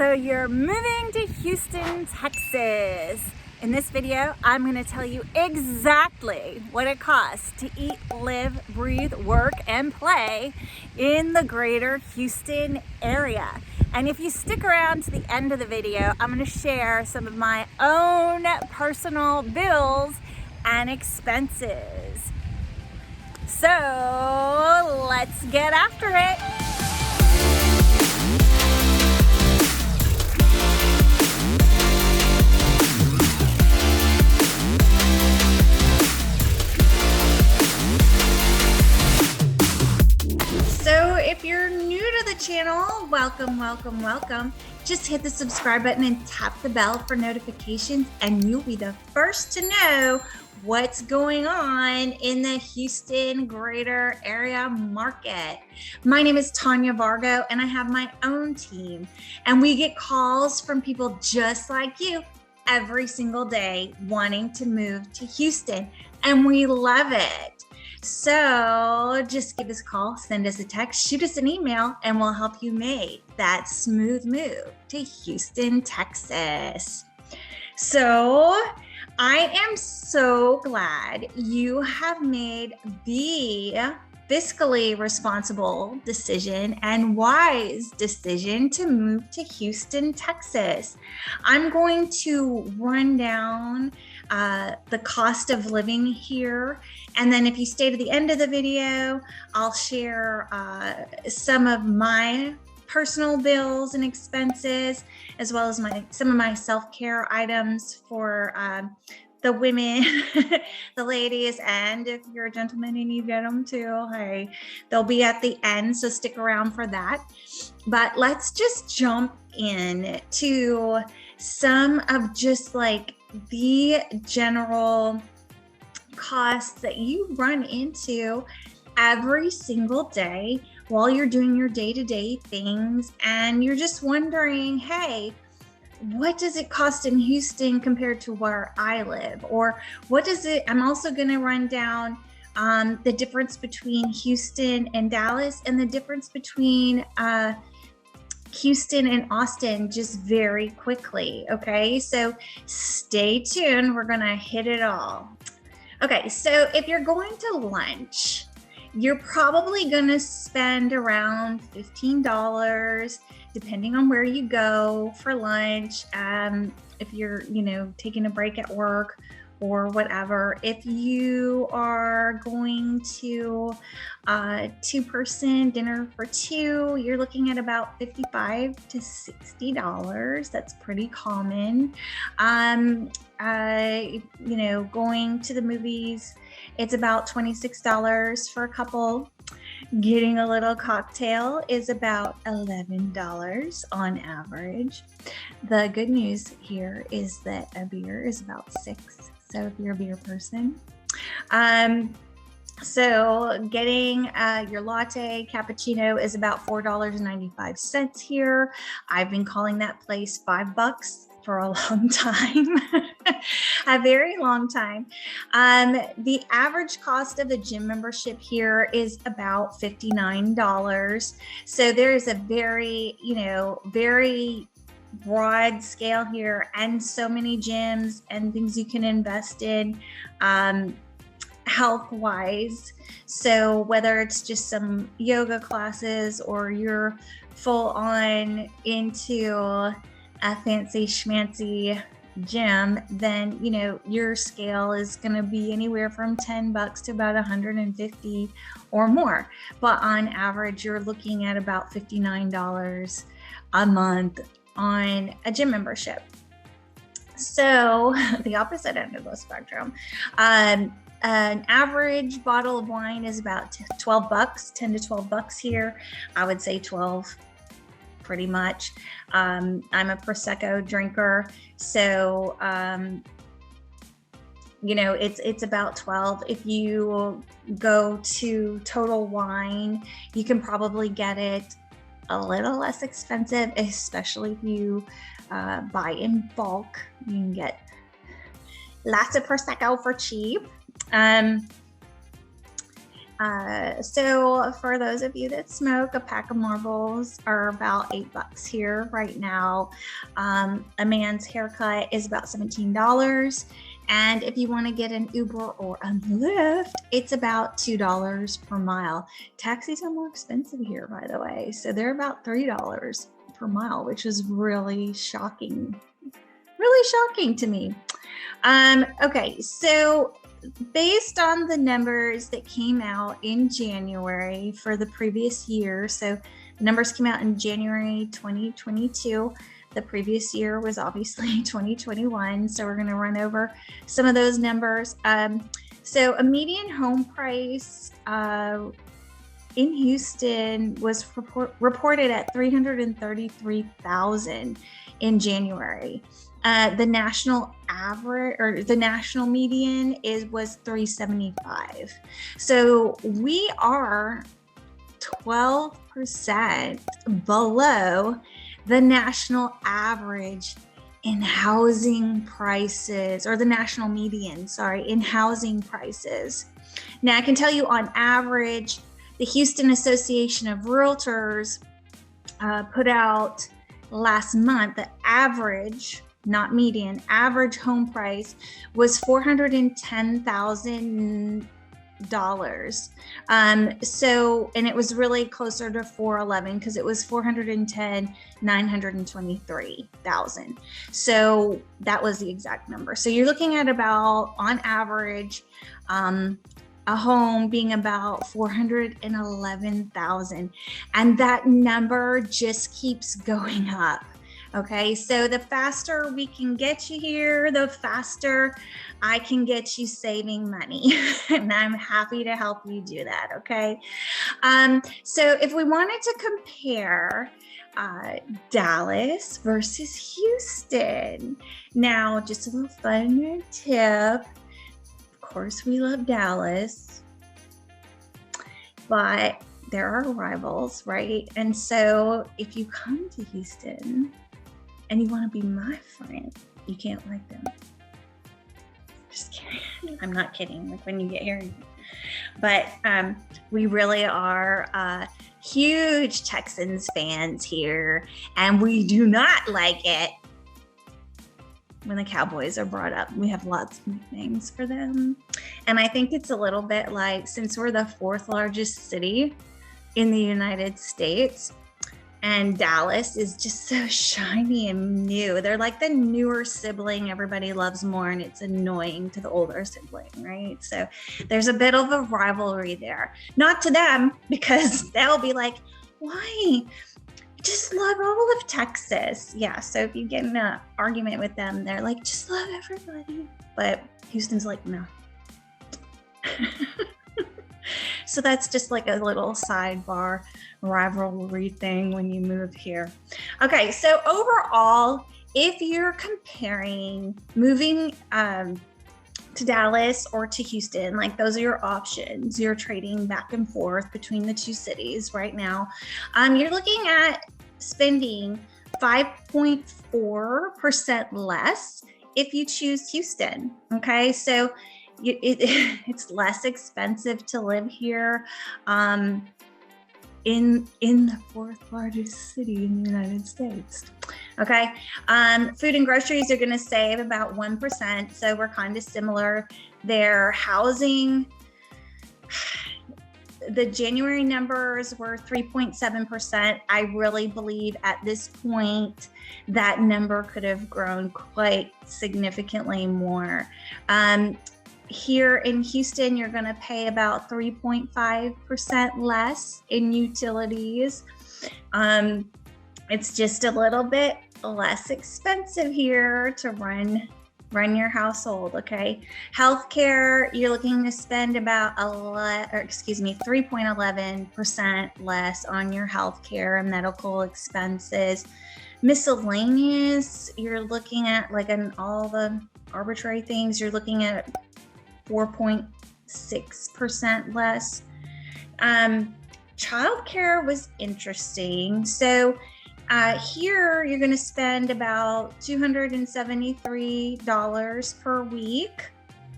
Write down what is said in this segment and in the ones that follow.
So you're moving to Houston, Texas. In this video, I'm going to tell you exactly what it costs to eat, live, breathe, work, and play in the greater Houston area. And if you stick around to the end of the video, I'm going to share some of my own personal bills and expenses. So let's get after it. So if you're new to the channel, welcome. Just hit the subscribe button and tap the bell for notifications, and you'll be the first to know what's going on in the Houston greater area market. My name is Tanya Vargo, and I have my own team, and we get calls from people just like you every single day wanting to move to Houston, and we love it. So just give us a call, send us a text, shoot us an email, and we'll help you make that smooth move to Houston, Texas. So I am so glad you have made the fiscally responsible decision and wise decision to move to Houston, Texas. I'm going to run down the cost of living here. And then if you stay to the end of the video, I'll share some of my personal bills and expenses, as well as some of my self-care items for the women, the ladies, and if you're a gentleman and you get them too, hey, they'll be at the end, so stick around for that. But let's just jump in to some of just like the general costs that you run into every single day while you're doing your day-to-day things, and you're just wondering, hey, what does it cost in Houston compared to where I live? Or what does it, I'm also going to run down the difference between Houston and Dallas, and the difference between Houston and Austin, just very quickly. Okay, so stay tuned. We're going to hit it all. Okay, so if you're going to lunch, you're probably going to spend around $15, depending on where you go for lunch. If you're, taking a break at work or whatever. If you are going to two-person dinner for two, you're looking at about $55 to $60. That's pretty common. Going to the movies, it's about $26 for a couple. Getting a little cocktail is about $11 on average. The good news here is that a beer is about $6. So if you're a beer person. So getting your latte cappuccino is about $4.95 here. I've been calling that place $5 for a long time, a very long time. The average cost of a gym membership here is about $59. So there is a very, very broad scale here, and so many gyms and things you can invest in health wise. So whether it's just some yoga classes or you're full on into a fancy schmancy gym, then your scale is going to be anywhere from $10 to about $150 or more. But on average, you're looking at about $59 a month on a gym membership. So the opposite end of the spectrum. An average bottle of wine is about $12, $10 to $12 here. I would say 12. Pretty much. I'm a Prosecco drinker, so it's about 12. If you go to Total Wine, you can probably get it a little less expensive, especially if you buy in bulk. You can get lots of Prosecco for cheap. So for those of you that smoke, a pack of marbles are about $8 here right now. A man's haircut is about $17. And if you want to get an Uber or a Lyft, it's about $2 per mile. Taxis are more expensive here, by the way. So they're about $3 per mile, which is really shocking to me. Okay, so based on the numbers that came out in January for the previous year, so the numbers came out in January 2022. The previous year was obviously 2021. So we're going to run over some of those numbers. So a median home price in Houston was reported at $333,000 in January. The national average, or the national median, was $375,000. So we are 12% below the national average in housing prices, or the national median, in housing prices. Now I can tell you, on average, the Houston Association of Realtors put out last month the average, not median, average home price was $410,000. So, and it was really closer to 411 because it was 410,923,000. So that was the exact number. So you're looking at about, on average, a home being about 411,000, and that number just keeps going up. Okay, so the faster we can get you here, the faster I can get you saving money. And I'm happy to help you do that, okay? So if we wanted to compare Dallas versus Houston, now just a little fun tip. Of course, we love Dallas, but there are rivals, right? And so if you come to Houston and you want to be my friend, you can't like them. Just kidding. I'm not kidding. Like, when you get here, but we really are huge Texans fans here, and we do not like it when the Cowboys are brought up. We have lots of nicknames for them, and I think it's a little bit like, since we're the 4th largest city in the United States, and Dallas is just so shiny and new. They're like the newer sibling everybody loves more, and it's annoying to the older sibling, right? So there's a bit of a rivalry there. Not to them, because they'll be like, why? Just love all of Texas. Yeah, so if you get in an argument with them, they're like, just love everybody. But Houston's like, no. So that's just like a little sidebar rivalry thing when you move here. Okay, so overall, if you're comparing moving to Dallas or to Houston, like, those are your options. You're trading back and forth between the two cities right now. You're looking at spending 5.4% less if you choose Houston. Okay, so it's less expensive to live here in the 4th largest city in the United States. Okay, food and groceries are going to save about 1%, so we're kind of similar. Their housing, the January numbers were 3.7%. I really believe at this point that number could have grown quite significantly more. Here in Houston, you're going to pay about 3.5% less in utilities. It's just a little bit less expensive here to run your household. Okay, healthcare, you're looking to spend about 3.11% less on your healthcare and medical expenses. Miscellaneous, you're looking at, like, in all the arbitrary things, you're looking at 4.6% less. Childcare was interesting. So here you're going to spend about $273 per week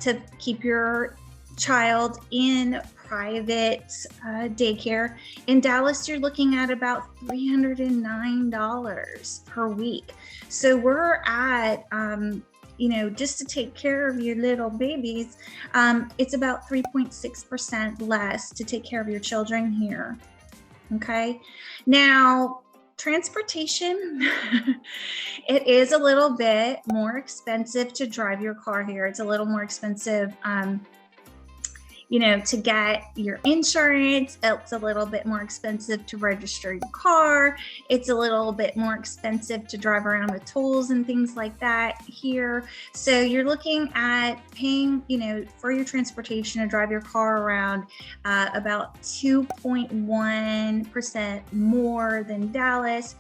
to keep your child in private daycare. In Dallas, you're looking at about $309 per week. So we're at, just to take care of your little babies, it's about 3.6% less to take care of your children here. Okay. Now, transportation, it is a little bit more expensive to drive your car here. It's a little more expensive, to get your insurance. It's a little bit more expensive to register your car. It's a little bit more expensive to drive around with tolls and things like that here. So you're looking at paying, for your transportation to drive your car around about 2.1% more than Dallas.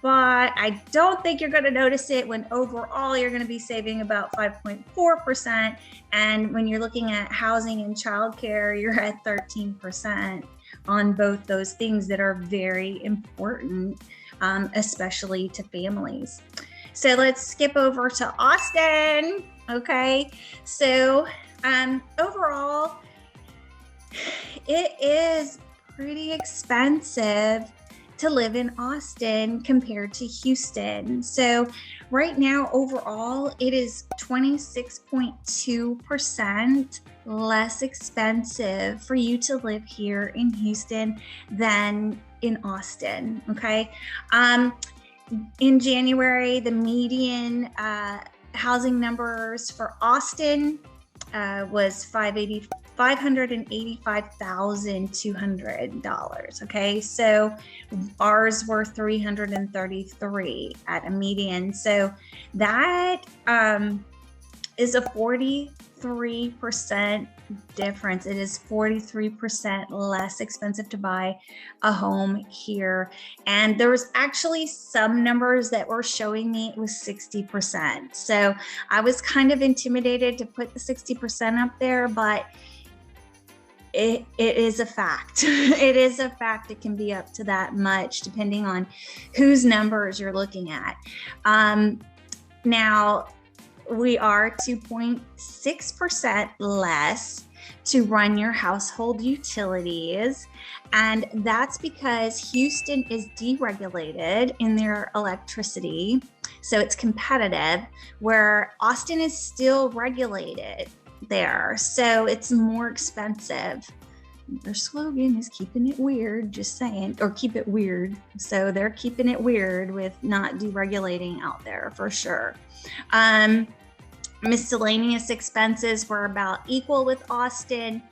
But I don't think you're going to notice it when overall you're going to be saving about 5.4%. And when you're looking at housing and childcare, you're at 13% on both those things that are very important, especially to families. So let's skip over to Austin. Okay. So overall, it is pretty expensive to live in Austin compared to Houston. So right now, overall, it is 26.2% less expensive for you to live here in Houston than in Austin, okay? In January, the median housing numbers for Austin was $585,200. Okay, so ours were $333 at a median. So that is a 43% difference. It is 43% less expensive to buy a home here. And there was actually some numbers that were showing me it was 60%. So I was kind of intimidated to put the 60% up there, but it is a fact. It is a fact. It can be up to that much depending on whose numbers you're looking at. Now, we are 2.6% less to run your household utilities. And that's because Houston is deregulated in their electricity. So it's competitive, where Austin is still regulated there. So it's more expensive. Their slogan is keeping it weird, just saying, or keep it weird. So they're keeping it weird with not deregulating out there for sure. Miscellaneous expenses were about equal with Austin.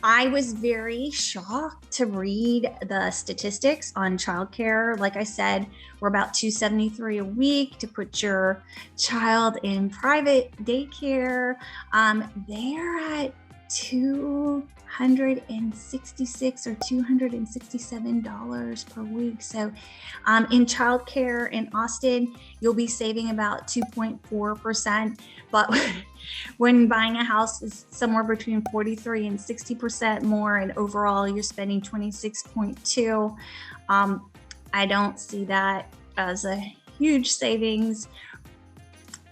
I was very shocked to read the statistics on childcare. Like I said, we're about $273 a week to put your child in private daycare. They're at $266 or $267 per week. So in childcare in Austin, you'll be saving about 2.4%. But when buying a house is somewhere between 43 and 60% more, and overall you're spending 26.2. I don't see that as a huge savings,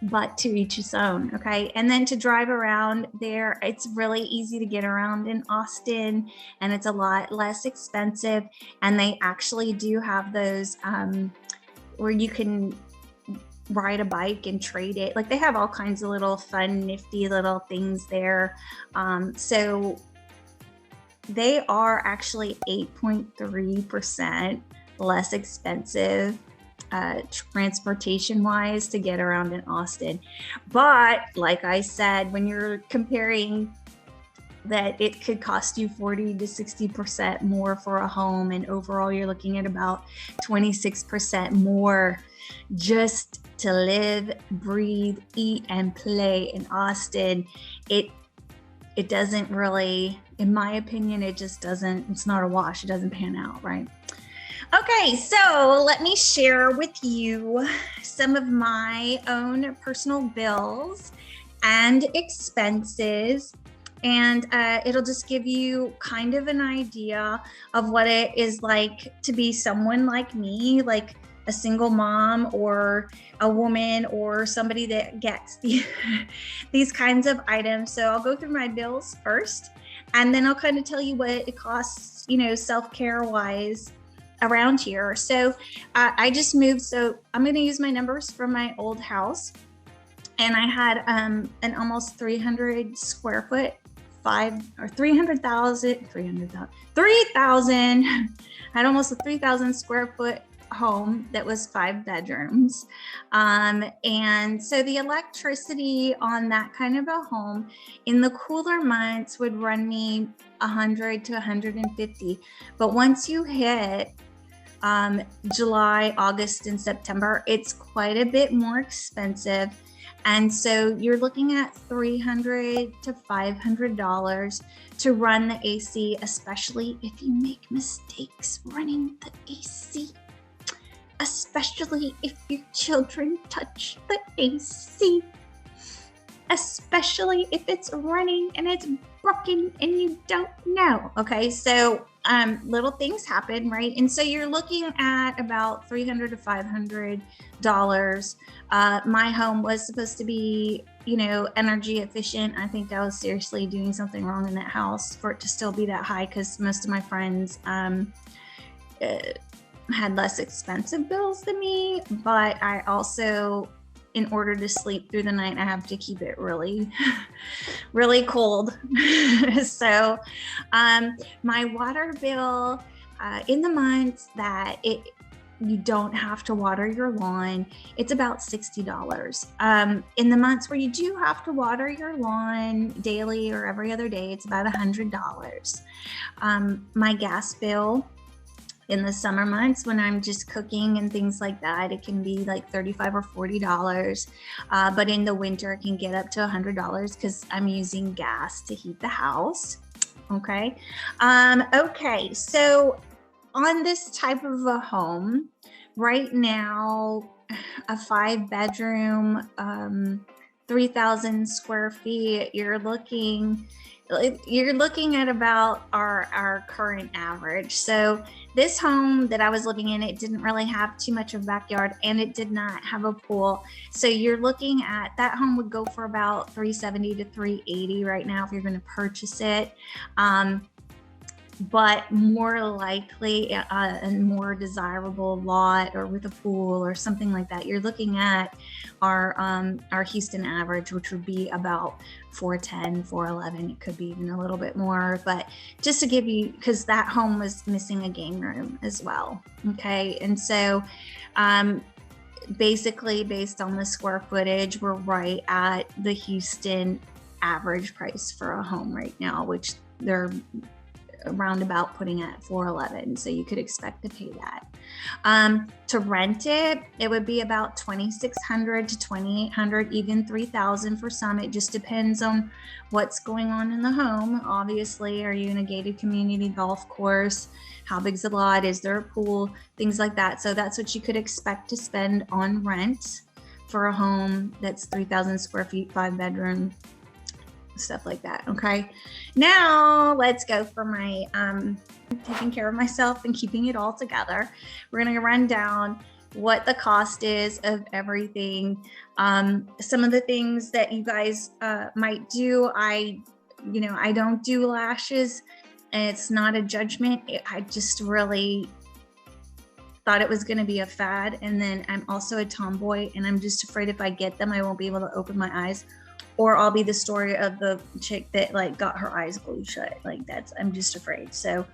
but to each his own, okay? And then to drive around there, it's really easy to get around in Austin, and it's a lot less expensive. And they actually do have those where you can ride a bike and trade it. Like, they have all kinds of little fun, nifty little things there. So they are actually 8.3% less expensive transportation wise to get around in Austin. But like I said, when you're comparing that it could cost you 40 to 60% more for a home, and overall you're looking at about 26% more just to live, breathe, eat, and play in Austin. It doesn't really, in my opinion, it's not a wash. It doesn't pan out, right? Okay, so let me share with you some of my own personal bills and expenses, and it'll just give you kind of an idea of what it is like to be someone like me, like a single mom or a woman or somebody that gets these kinds of items. So I'll go through my bills first, And then I'll kind of tell you what it costs, self-care wise around here. So I just moved. So I'm going to use my numbers from my old house. And I had an almost 300 square foot, 3,000, I had almost a 3,000 square foot home that was 5 bedrooms. And so the electricity on that kind of a home in the cooler months would run me 100 to 150. But once you hit July, August, and September, it's quite a bit more expensive. And so you're looking at $300 to $500 to run the AC, especially if you make mistakes running the AC, especially if your children touch the AC, especially if it's running and it's broken and you don't know. Okay, so little things happen, right? And so you're looking at about $300 to $500. My home was supposed to be, energy efficient. I think I was seriously doing something wrong in that house for it to still be that high, because most of my friends had less expensive bills than me. But I also, in order to sleep through the night, I have to keep it really, really cold. So my water bill in the months that you don't have to water your lawn, it's about $60. In the months where you do have to water your lawn daily or every other day, it's about $100. My gas bill in the summer months, when I'm just cooking and things like that, it can be like $35 or $40. But in the winter, it can get up to $100 because I'm using gas to heat the house. Okay. Okay. So on this type of a home right now, a 5 bedroom, 3,000 square feet, you're looking at about our current average. So this home that I was living in, it didn't really have too much of a backyard, and it did not have a pool. So you're looking at that home would go for about $370 to $380 right now if you're going to purchase it. But more likely a more desirable lot or with a pool or something like that, you're looking at our Houston average, which would be about $410, $411. It could be even a little bit more, but just to give you, because that home was missing a game room as well. Okay, and so basically based on the square footage, we're right at the Houston average price for a home right now, which they're roundabout putting at $411. So you could expect to pay that. To rent it, it would be about $2,600 to $2,800, even $3,000 for some. It just depends on what's going on in the home. Obviously, are you in a gated community golf course? How big's the lot? Is there a pool? Things like that. So that's what you could expect to spend on rent for a home that's 3,000 square feet, 5 bedroom, stuff like that. Okay, now let's go for my taking care of myself and keeping it all together. We're going to run down what the cost is of everything. Some of the things that you guys might do, I don't do lashes, and it's not a judgment. I just really thought it was going to be a fad, and then I'm also a tomboy, and I'm just afraid if I get them, I won't be able to open my eyes. Or I'll be the story of the chick that got her eyes glued shut. I'm just afraid. So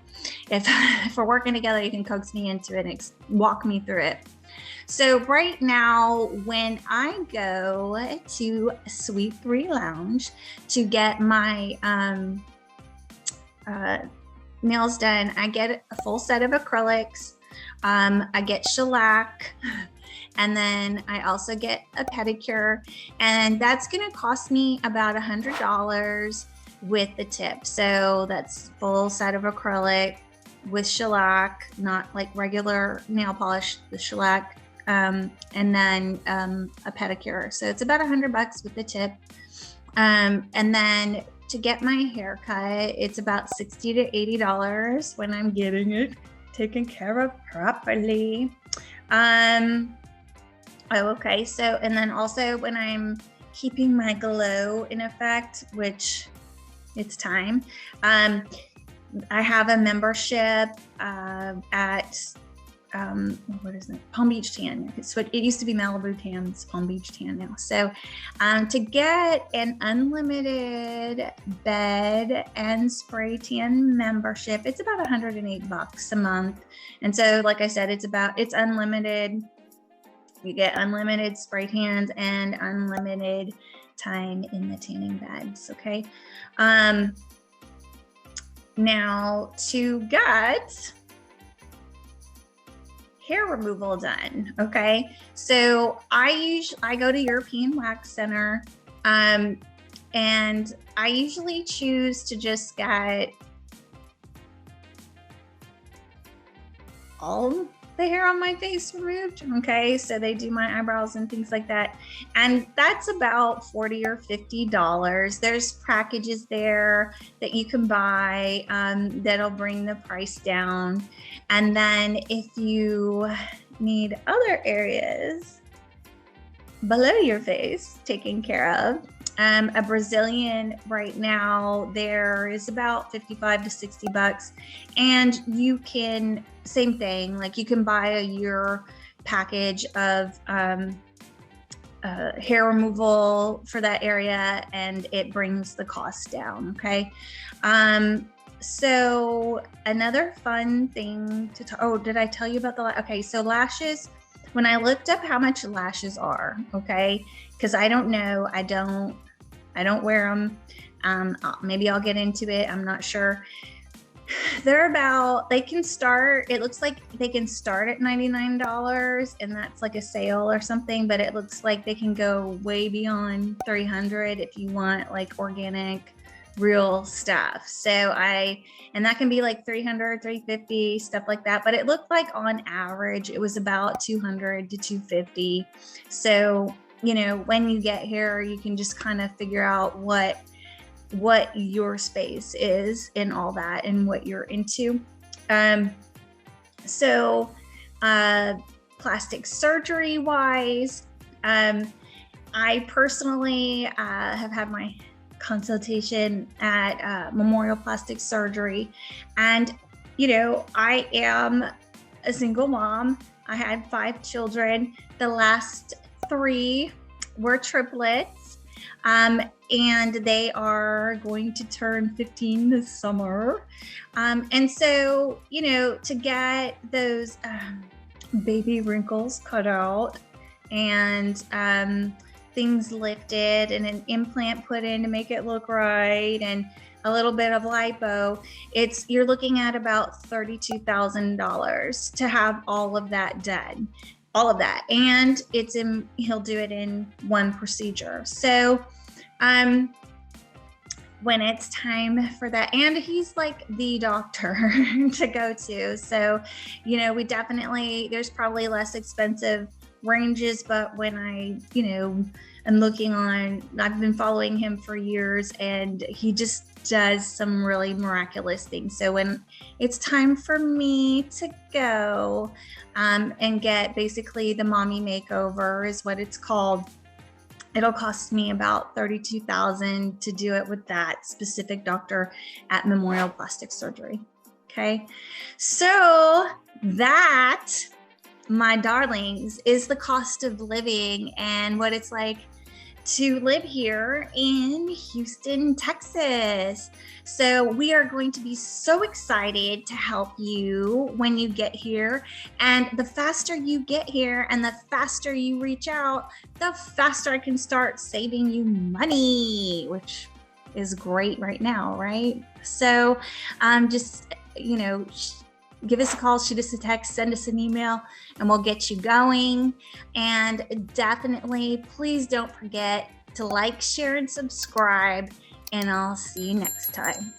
if we're working together, you can coax me into it and walk me through it. So right now, when I go to Sweet 3 Lounge to get my nails done, I get a full set of acrylics. I get shellac. And then I also get a pedicure, and that's going to cost me about $100 with the tip. So that's full set of acrylic with shellac, not like regular nail polish, the shellac, and then a pedicure. So it's about $100 with the tip. And then to get my haircut, it's about $60 to $80 when I'm getting it taken care of properly. Okay, so, and then also when I'm keeping my glow in effect, which It's time. I have a membership at what is it? Palm Beach Tan. So it used to be Malibu Tan. It's Palm Beach Tan now. So to get an unlimited bed and spray tan membership, it's about $108 a month. And so, like I said, it's unlimited. You get unlimited spray tans and unlimited time in the tanning beds. Okay. Now to get hair removal done. Okay. So I go to European Wax Center, and I usually choose to just get all the hair on my face removed. Okay. So they do my eyebrows and things like that. And that's about $40 or $50. There's packages there that you can buy that'll bring the price down. And then if you need other areas below your face taken care of, a Brazilian right now, there is about $55 to $60. And you can, same thing, like you can buy a year package of hair removal for that area, and it brings the cost down. Okay. So another fun thing to talk, oh, did I tell you about okay. So lashes, when I looked up how much lashes are, okay, because I don't know, I don't wear them. Maybe I'll get into it. I'm not sure. They can start, it looks like they can start at $99, and that's like a sale or something, but it looks like they can go way beyond $300 if you want like organic, real stuff. And that can be like $300, $350, stuff like that. But it looked like on average, it was about $200 to $250. So, you know, when you get here, you can just kind of figure out what your space is in all that and what you're into. Plastic surgery wise, I personally have had my consultation at Memorial Plastic Surgery, and you know, I am a single mom. I had 5 children. The last 3 were triplets, and they are going to turn 15 this summer. And so, you know, to get those baby wrinkles cut out and things lifted and an implant put in to make it look right, and a little bit of lipo, you're looking at about $32,000 to have all of that done. All of that. And he'll do it in one procedure. So when it's time for that, and he's like the doctor to go to. So, you know, there's probably less expensive ranges, but when I've been following him for years, and he just does some really miraculous things. So when it's time for me to go and get basically the mommy makeover is what it's called, it'll cost me about $32,000 to do it with that specific doctor at Memorial Plastic Surgery. Okay. So that, my darlings, is the cost of living and what it's like to live here in Houston, Texas. So we are going to be so excited to help you when you get here. And the faster you get here and the faster you reach out, the faster I can start saving you money, which is great right now, right? So just, you know, give us a call, shoot us a text, send us an email, and we'll get you going. And definitely, please don't forget to like, share, and subscribe, and I'll see you next time.